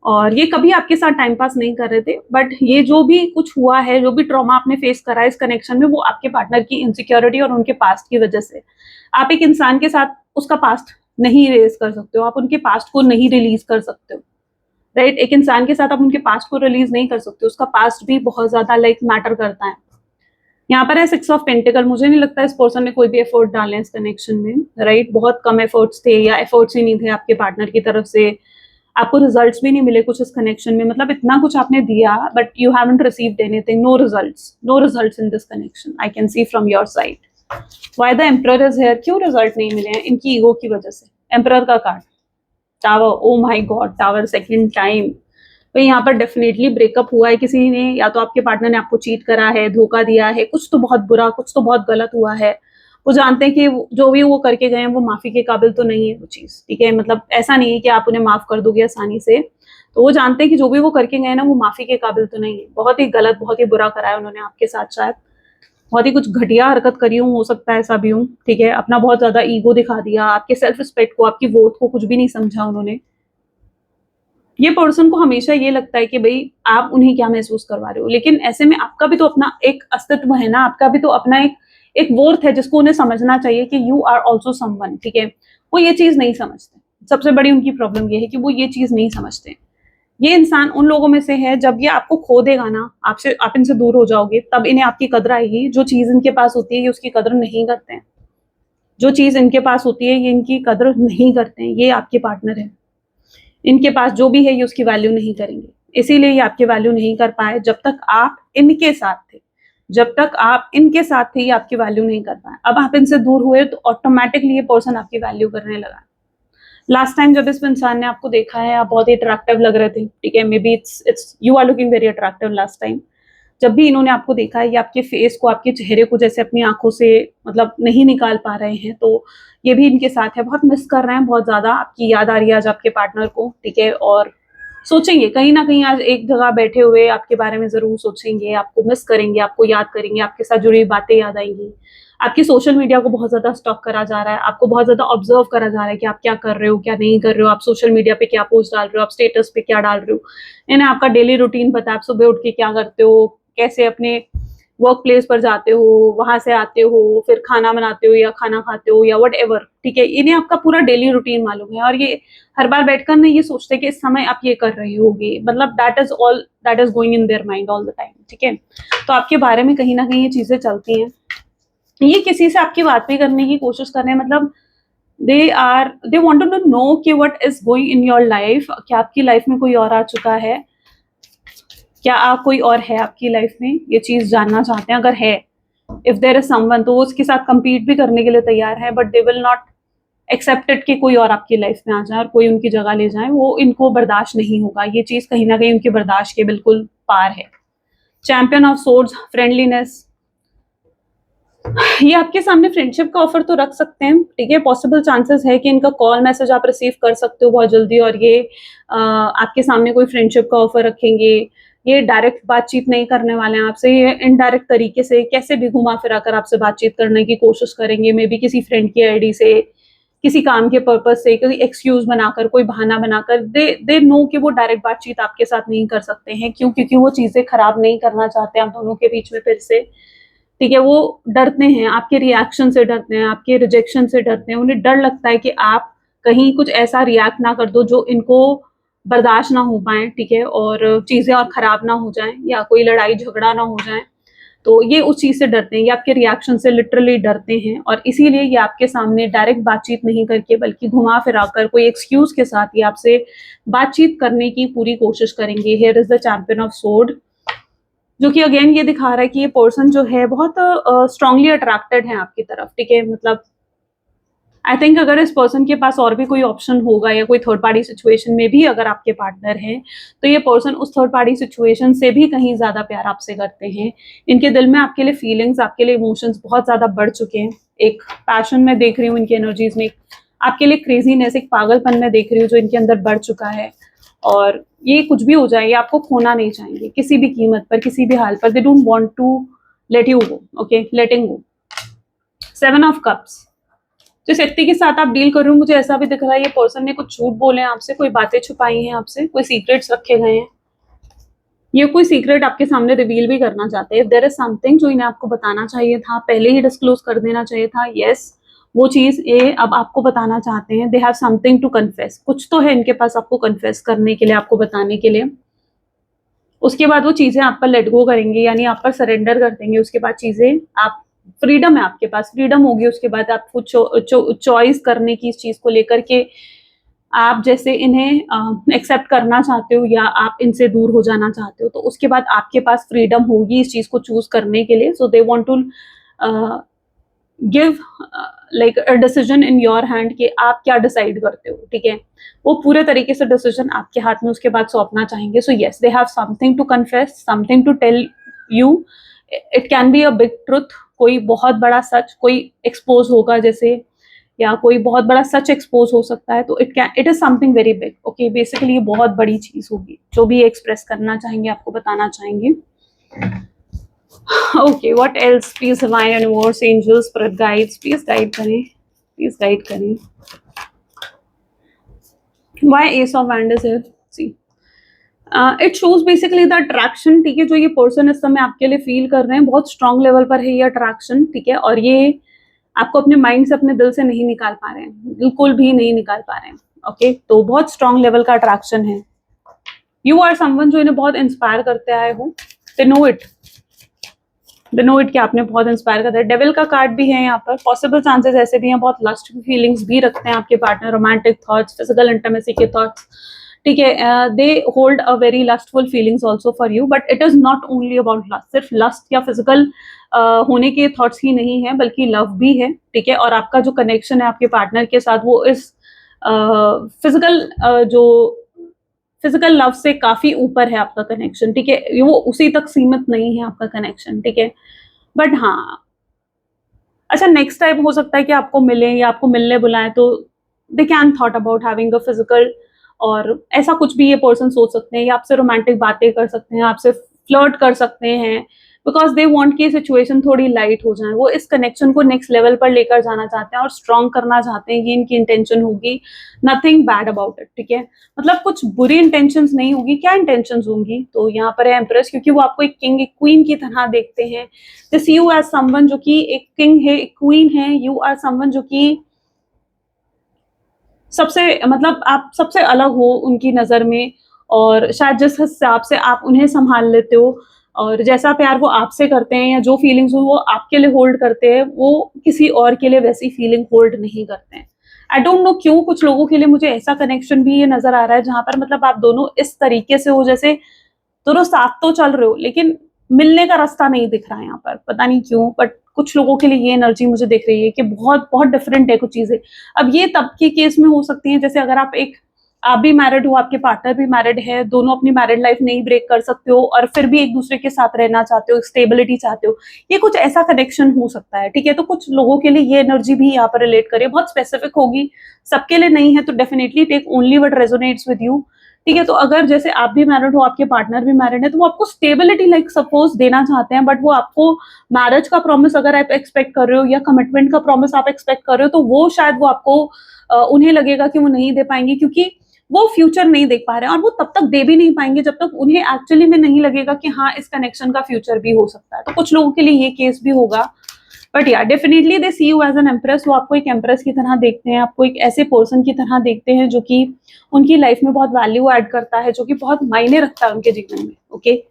और ये कभी आपके साथ टाइम पास नहीं कर रहे थे। बट ये जो भी कुछ हुआ है, जो भी ट्रॉमा आपने फेस करा है इस कनेक्शन में, वो आपके पार्टनर की इनसिक्योरिटी और उनके पास्ट की वजह से। आप एक इंसान के साथ उसका पास्ट नहीं रेज कर सकते हो, आप उनके पास्ट को नहीं रिलीज कर सकते हो, राइट। एक इंसान के साथ आप उनके पास्ट को रिलीज नहीं कर सकते, उसका पास्ट भी बहुत ज्यादा मैटर करता है। यहाँ पर है 6 ऑफ पेंटिकल। मुझे नहीं लगता इस पर्सन ने कोई भी एफर्ट डाले इस कनेक्शन में, राइट। बहुत कम एफर्ट्स थे या एफर्ट्स ही नहीं थे आपके पार्टनर की तरफ से। आपको रिजल्ट्स भी नहीं मिले कुछ इस कनेक्शन में, मतलब इतना कुछ आपने दिया but you haven't received anything. No results in this connection I can see from your side. Why the emperor is here? क्यों रिजल्ट नहीं मिले हैं? इनकी ईगो की वजह से। एम्परर का card, tower, oh my God, tower second time. तो यहाँ पर डेफिनेटली ब्रेकअप हुआ है किसी ने, या तो आपके पार्टनर ने आपको चीट करा है, धोखा दिया है, कुछ तो बहुत बुरा, कुछ तो बहुत गलत हुआ है। वो जानते हैं कि जो भी वो करके गए हैं वो माफी के काबिल तो नहीं है वो चीज, ठीक है। मतलब ऐसा नहीं है कि आप उन्हें माफ कर दोगे आसानी से। तो वो जानते हैं कि जो भी वो करके गए ना, वो माफी के काबिल तो नहीं है। बहुत ही गलत, बहुत ही बुरा करा है उन्होंने आपके साथ, शायद बहुत ही कुछ घटिया हरकत करी हो सकता है, ऐसा भी हूँ, ठीक है। अपना बहुत ज्यादा ईगो दिखा दिया, आपके सेल्फ रिस्पेक्ट को, आपकी वर्थ को कुछ भी नहीं समझा उन्होंने। ये पर्सन को हमेशा ये लगता है कि भाई आप उन्हें क्या महसूस करवा रहे हो, लेकिन ऐसे में आपका भी तो अपना एक अस्तित्व है ना, आपका भी तो अपना एक वर्थ है जिसको उन्हें समझना चाहिए कि यू आर ऑल्सो समवन, ठीक है। वो ये चीज नहीं समझते। सबसे बड़ी उनकी प्रॉब्लम ये है कि वो ये चीज नहीं समझते। ये इंसान उन लोगों में से है, जब ये आपको खो देगा ना, आप इनसे दूर हो जाओगे, तब इन्हें आपकी कदर आएगी। जो चीज इनके पास होती है ये उसकी कदर नहीं करते हैं। जो चीज इनके पास होती है ये इनकी कदर नहीं करते हैं। ये आपके पार्टनर है, इनके पास जो भी है ये उसकी वैल्यू नहीं करेंगे, इसीलिए ये आपकी वैल्यू नहीं कर पाए। जब तक आप इनके साथ थे, जब तक आप इनके साथ थे, ये आपकी वैल्यू नहीं कर पाए। अब आप इनसे दूर हुए तो ऑटोमेटिकली ये पर्सन आपकी वैल्यू करने लगा। लास्ट टाइम जब इस इंसान ने आपको देखा है, आप बहुत ही अट्रैक्टिव लग रहे थे, ठीक है। Maybe it's you are looking very attractive last time. जब भी इन्होंने आपको देखा है, ये आपके फेस को, आपके चेहरे को जैसे अपनी आंखों से मतलब नहीं निकाल पा रहे हैं। तो ये भी इनके साथ है, बहुत मिस कर रहे हैं, बहुत ज्यादा आपकी याद आ रही है आज आपके पार्टनर को, ठीक है। और सोचेंगे कहीं ना कहीं, आज एक जगह बैठे हुए आपके बारे में जरूर सोचेंगे, आपको मिस करेंगे, आपको याद करेंगे, आपके साथ जुड़ी बातें याद आएंगी। आपकी सोशल मीडिया को बहुत ज्यादा स्टॉक करा जा रहा है, आपको बहुत ज्यादा ऑब्जर्व करा जा रहा है कि आप क्या कर रहे हो, क्या नहीं कर रहे हो, आप सोशल मीडिया पे क्या पोस्ट डाल रहे हो, आप स्टेटस पे क्या डाल रहे हो। इन्हें आपका डेली रूटीन पता है, आप सुबह उठ के क्या करते हो, कैसे अपने वर्क प्लेस पर जाते हो, वहां से आते हो, फिर खाना बनाते हो या खाना खाते हो या वट एवर, ठीक है। इन्हें आपका पूरा डेली रूटीन मालूम है और ये हर बार बैठकर ना ये सोचते हैं कि इस समय आप ये कर रहे होगे, मतलब that is going in their mind all the time, ठीक है। तो आपके बारे में कहीं ना कहीं ये चीजें चलती हैं। ये किसी से आपकी बात भी करने की कोशिश कर रहे हैं, मतलब दे वांट टू नो कि what is going in your life. क्या आपकी लाइफ में कोई और आ चुका है, क्या आप कोई और है आपकी लाइफ में, ये चीज जानना चाहते हैं। अगर है, इफ देयर इज समवन, तो वो उसके साथ compete भी करने के लिए तैयार है, but they will not accepted कि कोई और आपकी लाइफ में आ जाए और कोई उनकी जगह ले जाए। वो इनको बर्दाश्त नहीं होगा, ये चीज कहीं ना कहीं उनकी बर्दाश्त के बिल्कुल पार है। Champion of swords, friendliness. ये आपके सामने फ्रेंडशिप का ऑफर तो रख सकते हैं, ठीक है। पॉसिबल चांसेस है कि इनका कॉल मैसेज आप रिसीव कर सकते हो बहुत जल्दी और ये आपके सामने कोई फ्रेंडशिप का ऑफर रखेंगे। ये डायरेक्ट बातचीत नहीं करने वाले हैं आपसे, ये इनडायरेक्ट तरीके से कैसे भी घुमा फिरा कर आपसे बातचीत करने की कोशिश करेंगे, मे बी किसी फ्रेंड की आईडी से, किसी काम के पर्पज से, कोई एक्सक्यूज बनाकर, कोई बहाना बनाकर, दे नो कि वो डायरेक्ट बातचीत आपके साथ नहीं कर सकते हैं। क्यों? क्योंकि वो चीजें खराब नहीं करना चाहते आप दोनों के बीच में फिर से, ठीक है। वो डरते हैं, आपके रिएक्शन से डरते हैं, आपके रिजेक्शन से डरते हैं। उन्हें डर लगता है कि आप कहीं कुछ ऐसा रिएक्ट ना कर दो जो इनको बर्दाश्त ना हो पाए, ठीक है, और चीजें और खराब ना हो जाए या कोई लड़ाई झगड़ा ना हो जाए। तो ये उस चीज से डरते हैं, ये आपके रिएक्शन से लिटरली डरते हैं, और इसीलिए ये आपके सामने डायरेक्ट बातचीत नहीं करके बल्कि घुमा फिरा कर कोई एक्सक्यूज के साथ ये आपसे बातचीत करने की पूरी कोशिश करेंगे। Here is the champion of sword, जो कि अगेन ये दिखा रहा है कि ये पर्सन जो है बहुत स्ट्रांगली अट्रैक्टेड है आपकी तरफ, ठीक है। मतलब आई थिंक अगर इस पर्सन के पास और भी कोई ऑप्शन होगा या कोई थर्ड पार्टी सिचुएशन में भी अगर आपके पार्टनर हैं, तो ये पर्सन उस थर्ड पार्टी सिचुएशन से भी कहीं ज्यादा प्यार आपसे करते हैं। इनके दिल में आपके लिए फीलिंग्स, आपके लिए इमोशंस बहुत ज्यादा बढ़ चुके हैं। एक पैशन में देख रही हूँ इनकी एनर्जीज में, आपके लिए क्रेजीनेस, एक पागलपन में देख रही हूँ जो इनके अंदर बढ़ चुका है। और ये कुछ भी हो जाए, ये आपको खोना नहीं चाहेंगे किसी भी कीमत पर, किसी भी हाल पर। They don't want to let you go, okay, letting go. 7 of cups, जिस व्यक्ति के साथ आप डील कर रहे हो, मुझे ऐसा भी दिख रहा है ये पर्सन ने कुछ झूठ बोले हैं आपसे, कोई बातें छुपाई हैं आपसे, कोई सीक्रेट्स रखे गए हैं। ये कोई सीक्रेट आपके सामने रिवील भी करना चाहते हैं। देयर इज समथिंग जो इन्हें आपको बताना चाहिए था, पहले ही डिस्क्लोज कर देना चाहिए था। यस, वो चीज ये अब आपको बताना चाहते हैं। They have something to confess, कुछ तो है इनके पास आपको कन्फेस करने के लिए, आपको बताने के लिए। उसके बाद वो चीजें आप पर लेट गो करेंगे, यानी आप पर सरेंडर कर देंगे। उसके बाद चीजें आप, फ्रीडम है आपके पास, फ्रीडम होगी। उसके बाद आपको चॉइस करने की इस चीज को लेकर के, आप जैसे इन्हें एक्सेप्ट करना चाहते हो या आप इनसे दूर हो जाना चाहते हो, तो उसके बाद आपके पास फ्रीडम होगी इस चीज को चूज करने के लिए। So they want to give like a decision in your hand कि आप क्या डिसाइड करते हो, ठीक है। वो पूरे तरीके से डिसीजन आपके हाथ में उसके बाद सौंपना चाहेंगे। So yes, they have something to confess, something to tell you. It can be a big truth, कोई बहुत बड़ा सच कोई एक्सपोज होगा जैसे, या कोई बहुत बड़ा सच एक्सपोज हो सकता है। तो it is something very big, okay. Basically ये बहुत बड़ी चीज होगी जो भी एक्सप्रेस करना चाहेंगे, आपको बताना चाहेंगे। Okay, what else? Please divine universe, angels, spirit guides, please guide करें, प्लीज गाइड करें। Why ace of wand is here? See, it shows basically the attraction, ठीक है, जो ये पर्सन इस समय आपके लिए फील कर रहे हैं। बहुत स्ट्रांग लेवल पर है ये अट्रैक्शन, ठीक है। और ये आपको अपने माइंड से, अपने दिल से नहीं निकाल पा रहे हैं, बिल्कुल भी नहीं निकाल पा रहे हैं, ओके। तो बहुत स्ट्रांग लेवल का अट्रैक्शन है। यू आर समवन जो इन्हें बहुत इंस्पायर करते आए हो। They know it, they know it कि आपने बहुत इंस्पायर करता है। डेविल का कार्ड भी है यहाँ पर। पॉसिबल चांसेस ऐसे भी हैं, बहुत लस्ट फीलिंग्स भी रखते हैं आपके partner, romantic thoughts, physical intimacy के थॉट्स, ठीक है। They hold a very lustful feelings also for you, but it is not only about lust. सिर्फ लस्ट या फिजिकल होने के थॉट्स ही नहीं है, बल्कि लव भी है, ठीक है। और आपका जो कनेक्शन है आपके पार्टनर के साथ, वो इस फिजिकल जो फिजिकल लव से काफी ऊपर है आपका कनेक्शन, ठीक है। वो उसी तक सीमित नहीं है आपका कनेक्शन, ठीक है। बट हाँ, अच्छा, नेक्स्ट टाइम हो सकता है कि आपको मिले या आपको मिलने बुलाएं, तो they can thought about having a physical, और ऐसा कुछ भी ये पर्सन सोच सकते हैं, या आपसे रोमांटिक बातें कर सकते हैं, आपसे फ्लर्ट कर सकते हैं, बिकॉज दे वांट कि सिचुएशन थोड़ी लाइट हो जाए। वो इस कनेक्शन को नेक्स्ट लेवल पर लेकर जाना चाहते हैं और स्ट्रॉन्ग करना चाहते हैं। ये इनकी इंटेंशन होगी, नथिंग बैड अबाउट इट, ठीक है। मतलब कुछ बुरी इंटेंशंस नहीं होगी। क्या इंटेंशंस होंगी? तो यहाँ पर है एम्प्रेस, क्योंकि वो आपको एक किंग, एक क्वीन की तरह देखते हैं। दिस यू एज समवन जो कि एक किंग है, एक क्वीन है। यू आर समवन जो कि सबसे, मतलब आप सबसे अलग हो उनकी नज़र में, और शायद जिस हिसाब से आप उन्हें संभाल लेते हो और जैसा प्यार वो आपसे करते हैं, या जो फीलिंग्स वो आपके लिए होल्ड करते हैं, वो किसी और के लिए वैसी फीलिंग होल्ड नहीं करते हैं। आई डोंट नो क्यों, कुछ लोगों के लिए मुझे ऐसा कनेक्शन भी ये नजर आ रहा है जहां पर मतलब आप दोनों इस तरीके से हो, जैसे दोनों साथ तो चल रहे हो लेकिन मिलने का रास्ता नहीं दिख रहा है यहाँ पर, पता नहीं क्यों। बट कुछ लोगों के लिए ये एनर्जी मुझे दिख रही है कि बहुत बहुत डिफरेंट है कुछ चीजें। अब ये तब के केस में हो सकती है जैसे अगर आप भी मैरिड हो, आपके पार्टनर भी मैरिड है, दोनों अपनी मैरिड लाइफ नहीं ब्रेक कर सकते हो और फिर भी एक दूसरे के साथ रहना चाहते हो, स्टेबिलिटी चाहते हो, ये कुछ ऐसा कनेक्शन हो सकता है, ठीक है। तो कुछ लोगों के लिए ये एनर्जी भी यहाँ पर रिलेट करे, बहुत स्पेसिफिक होगी, सबके लिए नहीं है। तो definitely take only what resonates with you, ठीक है। तो अगर जैसे आप भी मैरिड हो, आपके पार्टनर भी मैरिड है, तो वो आपको स्टेबिलिटी लाइक सपोज देना चाहते हैं, बट वो आपको मैरिज का प्रॉमिस अगर आप एक्सपेक्ट कर रहे हो या कमिटमेंट का प्रॉमिस आप एक्सपेक्ट कर रहे हो, तो वो शायद वो आपको उन्हें लगेगा कि वो नहीं दे पाएंगे, क्योंकि वो फ्यूचर नहीं देख पा रहे हैं, और वो तब तक दे भी नहीं पाएंगे जब तक उन्हें एक्चुअली में नहीं लगेगा कि हाँ इस कनेक्शन का फ्यूचर भी हो सकता है। तो कुछ लोगों के लिए ये केस भी होगा, बट या definitely they see you as an empress. वो आपको एक एम्प्रेस की तरह देखते हैं, आपको एक ऐसे पर्सन की तरह देखते हैं जो कि उनकी लाइफ में बहुत वैल्यू ऐड करता है, जो कि बहुत मायने रखता है उनके जीवन में। Okay,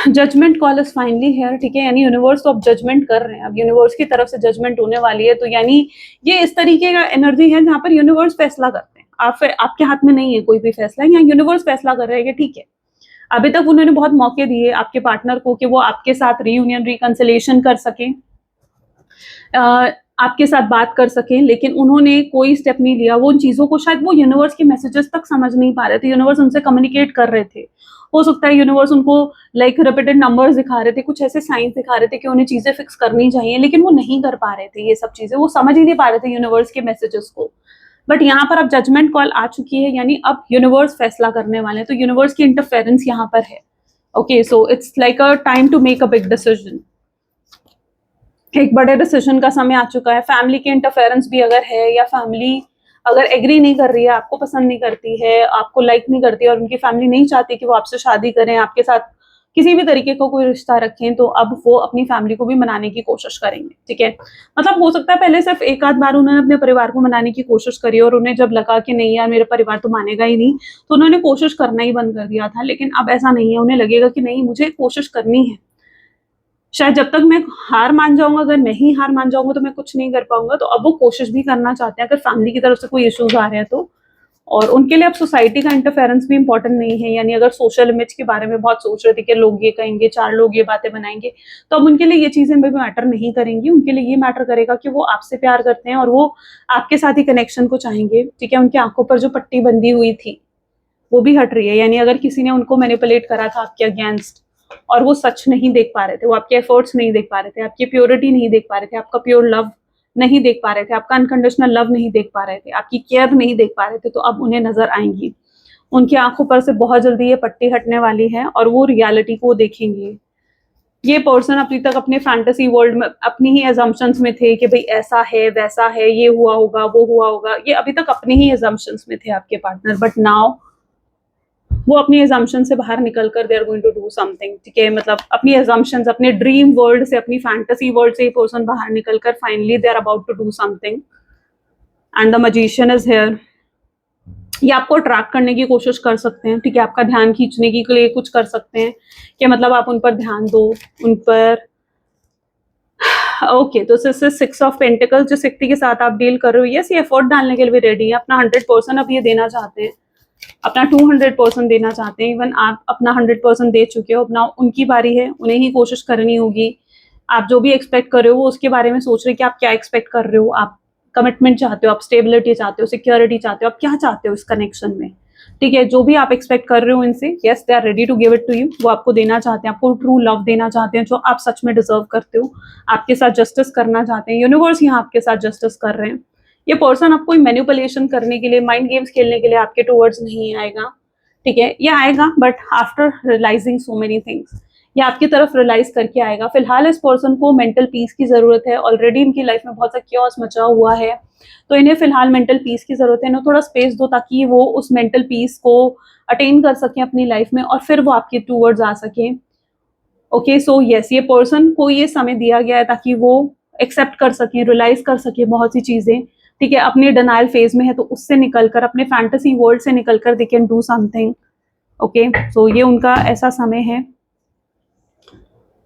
judgement call is finally here, ठीक है। यानी यूनिवर्स तो अब जजमेंट कर रहे हैं, अब यूनिवर्स की तरफ से जजमेंट होने वाली है। तो यानी ये इस तरीके का एनर्जी है जहां पर यूनिवर्स फैसला करते हैं, आपके हाथ में नहीं है कोई भी फैसला, यहाँ यूनिवर्स फैसला कर रहे हैं कि ठीक है। अभी तक उन्होंने बहुत मौके दिए आपके पार्टनर को कि वो आपके साथ रीयूनियन रिकंसिलिएशन कर सके, आपके साथ बात कर सकें, लेकिन उन्होंने कोई स्टेप नहीं लिया। वो उन चीज़ों को शायद वो यूनिवर्स के मैसेजेस तक समझ नहीं पा रहे थे, यूनिवर्स उनसे कम्युनिकेट कर रहे थे। हो सकता है यूनिवर्स उनको लाइक रिपीटेड नंबर्स दिखा रहे थे, कुछ ऐसे साइंस दिखा रहे थे कि उन्हें चीज़ें फिक्स करनी चाहिए, लेकिन वो नहीं कर पा रहे थे ये सब चीज़ें, वो समझ ही नहीं पा रहे थे यूनिवर्स के मैसेजेस को। बट यहाँ पर अब जजमेंट कॉल आ चुकी है, यानी अब यूनिवर्स फैसला करने वाले हैं, तो यूनिवर्स की इंटरफेरेंस यहाँ पर है। Okay, so it's like a time to make a big decision, एक बड़े डिसीजन का समय आ चुका है। फैमिली की इंटरफेरेंस भी अगर है, या फैमिली अगर एग्री नहीं कर रही है, आपको पसंद नहीं करती है, आपको लाइक नहीं करती है, और उनकी फैमिली नहीं चाहती कि वो आपसे शादी करें, आपके साथ किसी भी तरीके का कोई रिश्ता रखें, तो अब वो अपनी फैमिली को भी मनाने की कोशिश करेंगे। ठीक है, मतलब हो सकता है पहले सिर्फ एक आध बार उन्होंने अपने परिवार को मनाने की कोशिश करी, और उन्हें जब लगा कि नहीं यार मेरा परिवार तो मानेगा ही नहीं, तो उन्होंने कोशिश करना ही बंद कर दिया था। लेकिन अब ऐसा नहीं है, उन्हें लगेगा कि नहीं मुझे कोशिश करनी है, शायद जब तक मैं हार मान जाऊंगा, अगर मैं ही हार मान जाऊंगा तो मैं कुछ नहीं कर पाऊंगा। तो अब वो कोशिश भी करना चाहते हैं, अगर फैमिली की तरफ से कोई इश्यूज आ रहे हैं तो। और उनके लिए अब सोसाइटी का इंटरफेरेंस भी इंपॉर्टेंट नहीं है, यानी अगर सोशल इमेज के बारे में बहुत सोच रहे थे कि लोग ये कहेंगे, चार लोग ये बातें बनाएंगे, तो अब उनके लिए ये चीजें भी मैटर नहीं करेंगी। उनके लिए ये मैटर करेगा कि वो आपसे प्यार करते हैं और वो आपके साथ ही कनेक्शन को चाहेंगे। ठीक है, उनकी आंखों पर जो पट्टी बंधी हुई थी वो भी हट रही है, यानी अगर किसी ने उनको मैनिपुलेट करा था आपके अगेंस्ट और वो सच नहीं देख पा रहे थे, वो आपके एफर्ट्स नहीं देख पा रहे थे, आपकी प्योरिटी नहीं देख पा रहे थे, आपका प्योर लव नहीं देख पा रहे थे, आपका अनकंडीशनल लव नहीं देख पा रहे थे, आपकी केयर नहीं देख पा रहे थे, तो अब उन्हें नजर आएंगी। उनकी आंखों पर से बहुत जल्दी ये पट्टी हटने वाली है और वो रियलिटी को देखेंगे। ये पर्सन अभी तक अपने फैंटेसी वर्ल्ड में अपनी ही एजम्पशंस में थे कि भाई ऐसा है वैसा है, ये हुआ होगा वो हुआ होगा, ये अभी तक अपने ही एजम्पशंस में थे आपके पार्टनर। बट नाउ वो अपनी एजम्पशन से बाहर निकलकर they are going to do something. ठीक है, मतलब अपनी एजम्पशंस, अपने ड्रीम वर्ल्ड से, अपनी फैंटेसी वर्ल्ड से ये पर्सन बाहर निकलकर finally they are about to do something. And the magician is here. ये आपको अट्रैक्ट करने की कोशिश कर सकते हैं, ठीक है, आपका ध्यान खींचने के लिए कुछ कर सकते हैं कि मतलब आप उन पर ध्यान दो, उन पर। ओके, तो सिक्स ऑफ पेंटिकल्स, जिस व्यक्ति के साथ आप डील कर रहे हो, यस ये एफर्ट डालने के लिए भी रेडी है, अपना 100% अब ये देना चाहते हैं, अपना 200% देना चाहते हैं। इवन आप अपना 100% दे चुके हो, अपना उनकी बारी है, उन्हें ही कोशिश करनी होगी। आप जो भी एक्सपेक्ट कर रहे हो उसके बारे में सोच रहे कि आप क्या एक्सपेक्ट कर रहे हो, आप कमिटमेंट चाहते हो, आप स्टेबिलिटी चाहते हो, सिक्योरिटी चाहते हो, आप क्या चाहते हो इस कनेक्शन में। ठीक है, जो भी आप एक्सपेक्ट कर रहे हो इनसे, yes they are ready to give it to you. वो आपको देना चाहते हैं, आपको ट्रू लव देना चाहते हैं जो आप सच में डिजर्व करते हो, आपके साथ जस्टिस करना चाहते हैं। यूनिवर्स यहाँ आपके साथ जस्टिस कर रहे हैं। ये पर्सन आपको मैनिपुलेशन करने के लिए, माइंड गेम्स खेलने के लिए आपके टूवर्ड्स नहीं आएगा। ठीक है, ये आएगा but after realising so many things, ये आपकी तरफ रियलाइज करके आएगा। फिलहाल इस पर्सन को मेंटल पीस की जरूरत है, ऑलरेडी इनकी लाइफ में बहुत सा क्योस मचा हुआ है, तो इन्हें फिलहाल मेंटल पीस की जरूरत है। इन्हें थोड़ा स्पेस दो ताकि वो उस मेंटल पीस को अटेन कर सकें अपनी लाइफ में और फिर वो आपके टूवर्ड्स आ सके। ओके, सो यस, ये पर्सन को ये समय दिया गया है ताकि वो एक्सेप्ट कर सके, रियलाइज कर सके बहुत सी चीजें। ठीक है, अपने डिनायल फेज में है तो उससे निकलकर, अपने फैंटेसी वर्ल्ड से निकलकर they can do something. Okay, so ये उनका ऐसा समय है।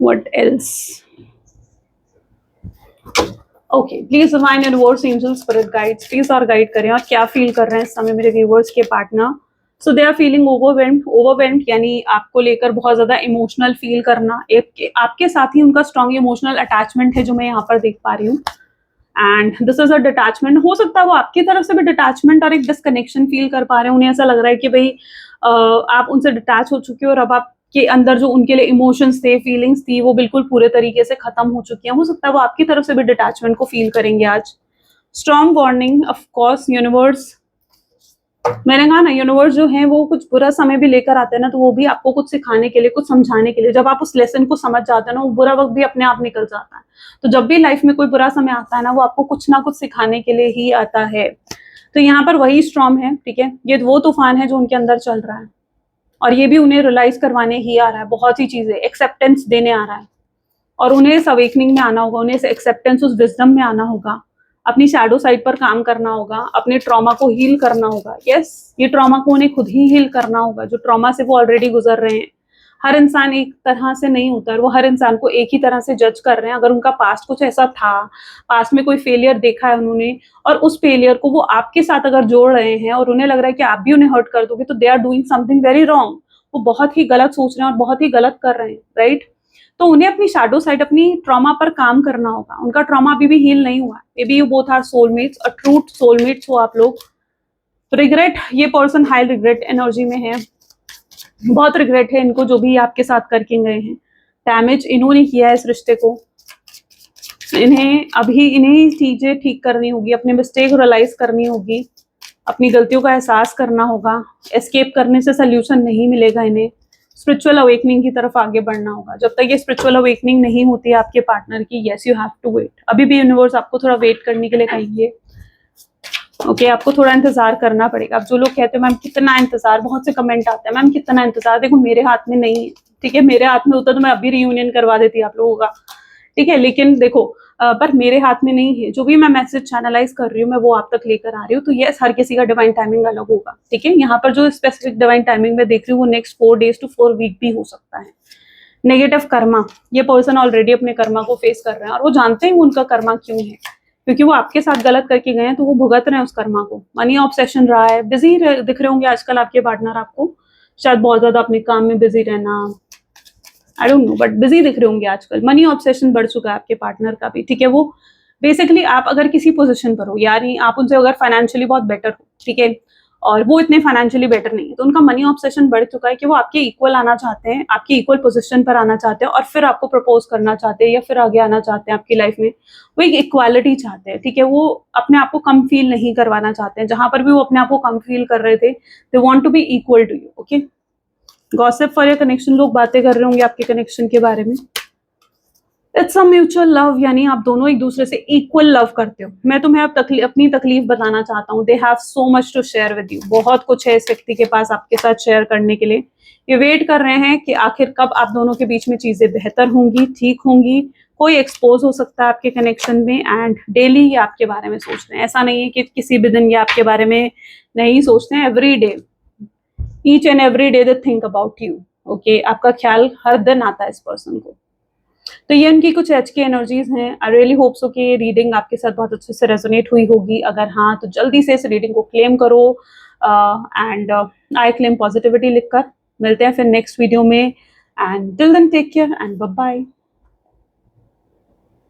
What else? Okay, please divine universe, angels, spirit guides, please और गाइड करें और क्या फील कर रहे हैं इस समय मेरे व्यूवर्स के partner. So they are feeling overwhelmed, यानी आपको लेकर बहुत ज्यादा इमोशनल फील करना, एक आपके साथ ही उनका स्ट्रॉन्ग इमोशनल अटैचमेंट है जो मैं यहाँ पर देख पा रही हूँ। And this is a detachment, हो सकता है वो आपकी तरफ से भी डिटैचमेंट और एक डिस्कनेक्शन फील कर पा रहे हैं। उन्हें ऐसा लग रहा है कि भाई आप उनसे डिटैच हो चुके हो और अब आपके अंदर जो उनके लिए इमोशंस थे, फीलिंग्स थी, वो बिल्कुल पूरे तरीके से खत्म हो चुकी हैं। हो सकता है वो आपकी तरफ से भी डिटैचमेंट को फील करेंगे आज। Strong warning, of course universe मैंने कहा ना यूनिवर्स जो है वो कुछ बुरा समय भी लेकर आते हैं ना, तो वो भी आपको कुछ सिखाने के लिए, कुछ समझाने के लिए। जब आप उस लेसन को समझ जाते हैं ना, वो बुरा वक्त भी अपने आप निकल जाता है। तो जब भी लाइफ में कोई बुरा समय आता है ना, वो आपको कुछ ना कुछ सिखाने के लिए ही आता है। तो यहाँ पर वही स्टॉर्म है, ठीक है, ये वो तूफान है जो उनके अंदर चल रहा है, और ये भी उन्हें रियलाइज करवाने ही आ रहा है, बहुत सी चीजें एक्सेप्टेंस देने आ रहा है, और उन्हें इस अवेकनिंग में आना होगा, उन्हें इस एक्सेप्टेंस, उस विजडम में आना होगा, अपनी शैडो साइड पर काम करना होगा, अपने ट्रॉमा को हील करना होगा। यस, ये ट्रॉमा को उन्हें खुद ही हील करना होगा, जो ट्रॉमा से वो ऑलरेडी गुजर रहे हैं। हर इंसान एक तरह से नहीं होता है, वो हर इंसान को एक ही तरह से जज कर रहे हैं। अगर उनका पास्ट कुछ ऐसा था, पास्ट में कोई फेलियर देखा है उन्होंने, और उस फेलियर को वो आपके साथ अगर जोड़ रहे हैं, और उन्हें लग रहा है कि आप भी उन्हें हर्ट कर दोगे, तो they are doing something very wrong. वो बहुत ही गलत सोच रहे हैं और बहुत ही गलत कर रहे हैं, राइट? तो उन्हें अपनी शैडो साइड, अपनी ट्रॉमा पर काम करना होगा। उनका ट्रॉमा अभी भी हील नहीं हुआ। Maybe you both are soulmates, a true soulmates हो आप लोग। तो रिग्रेट, ये पर्सन हाई रिग्रेट एनर्जी में है, बहुत रिग्रेट है इनको जो भी आपके साथ करके गए हैं, डैमेज इन्होंने किया है इस रिश्ते को। इन्हें चीजें ठीक करनी होगी, अपने मिस्टेक रियलाइज करनी होगी, अपनी गलतियों का एहसास करना होगा। एस्केप करने से सोल्यूशन नहीं मिलेगा, इन्हें स्पिरिचुअल अवेकनिंग की तरफ आगे बढ़ना होगा। जब तक ये स्पिरिचुअल अवेकनिंग नहीं होती है आपके पार्टनर की, yes you have to wait. अभी भी यूनिवर्स आपको थोड़ा वेट करने के लिए कहेंगे, ओके आपको थोड़ा इंतजार करना पड़ेगा। अब जो लोग कहते हैं मैम कितना इंतजार, बहुत से कमेंट आते हैं मैम कितना इंतजार, देखो मेरे हाथ में नहीं है, ठीक है, मेरे हाथ में होता तो मैं अभी रियूनियन करवा देती आप लोगों का, ठीक है, लेकिन देखो पर मेरे हाथ में नहीं है। जो भी मैं मैसेज चैनलाइज कर रही हूँ, मैं वो आप तक लेकर आ रही हूँ। तो यस, हर किसी का डिवाइन टाइमिंग अलग होगा, ठीक है। यहाँ पर जो स्पेसिफिक डिवाइन टाइमिंग मैं देख रही हूँ, वो नेक्स्ट 4 days to 4 week भी हो सकता है। नेगेटिव कर्मा, ये पर्सन ऑलरेडी अपने कर्मा को फेस कर रहे हैं, और वो जानते हैं उनका कर्मा क्यों है, क्योंकि वो आपके साथ गलत करके गए हैं, तो वो भुगत रहे हैं उस कर्मा को। मनी ऑब्सेशन रहा है, बिजी दिख रहे होंगे आजकल आपके पार्टनर आपको, शायद बहुत ज्यादा अपने काम में बिजी रहना, I don't know, but busy दिख रहे होंगे आजकल। मनी ऑब्सेशन बढ़ चुका है आपके पार्टनर का भी, ठीक है। वो बेसिकली, आप अगर किसी पोजीशन पर हो, यानी आप उनसे अगर फाइनेंशियली बहुत बेटर हो, ठीक है, और वो इतने फाइनेंशियली बेटर नहीं है, तो उनका मनी ऑब्सेशन बढ़ चुका है कि वो आपके इक्वल आना चाहते हैं, आपकी इक्वल पोजीशन पर आना चाहते हैं, और फिर आपको प्रपोज करना चाहते हैं, या फिर आगे आना चाहते हैं आपकी लाइफ में। वो एक इक्वालिटी चाहते हैं, ठीक है। वो अपने आप को कम फील नहीं करवाना चाहते हैं। जहां पर भी वो अपने आप को कम फील कर रहे थे, they want to be equal to you, okay. Gossip for your connection, लोग बातें कर रहे होंगे आपके कनेक्शन के बारे में। इट्स अ म्यूचुअल लव, यानी आप दोनों एक दूसरे से इक्वल लव करते हो। मैं तुम्हें अब अपनी तकलीफ बताना चाहता हूँ। They have so much to share with you, बहुत कुछ है इस व्यक्ति के पास आपके साथ शेयर करने के लिए। ये वेट कर रहे हैं कि आखिर कब आप दोनों के बीच में चीजें बेहतर होंगी, ठीक होंगी। कोई एक्सपोज हो सकता है आपके कनेक्शन में, एंड डेली ये आपके बारे में सोच रहे हैं। ऐसा नहीं है कि किसी भी दिन ये आपके बारे में नहीं सोचते हैं, every day, each and every day they think about you, okay. आपका ख्याल हर दिन आता है इस पर्सन को। तो ये उनकी कुछ एच की एनर्जीज हैं। आई रियली होप सो कि ये रीडिंग आपके साथ बहुत अच्छे से रेजोनेट हुई होगी। अगर हाँ, तो जल्दी से इस रीडिंग को क्लेम करो, एंड आई क्लेम पॉजिटिविटी लिखकर। मिलते हैं फिर नेक्स्ट वीडियो में, and till then take care and bye bye.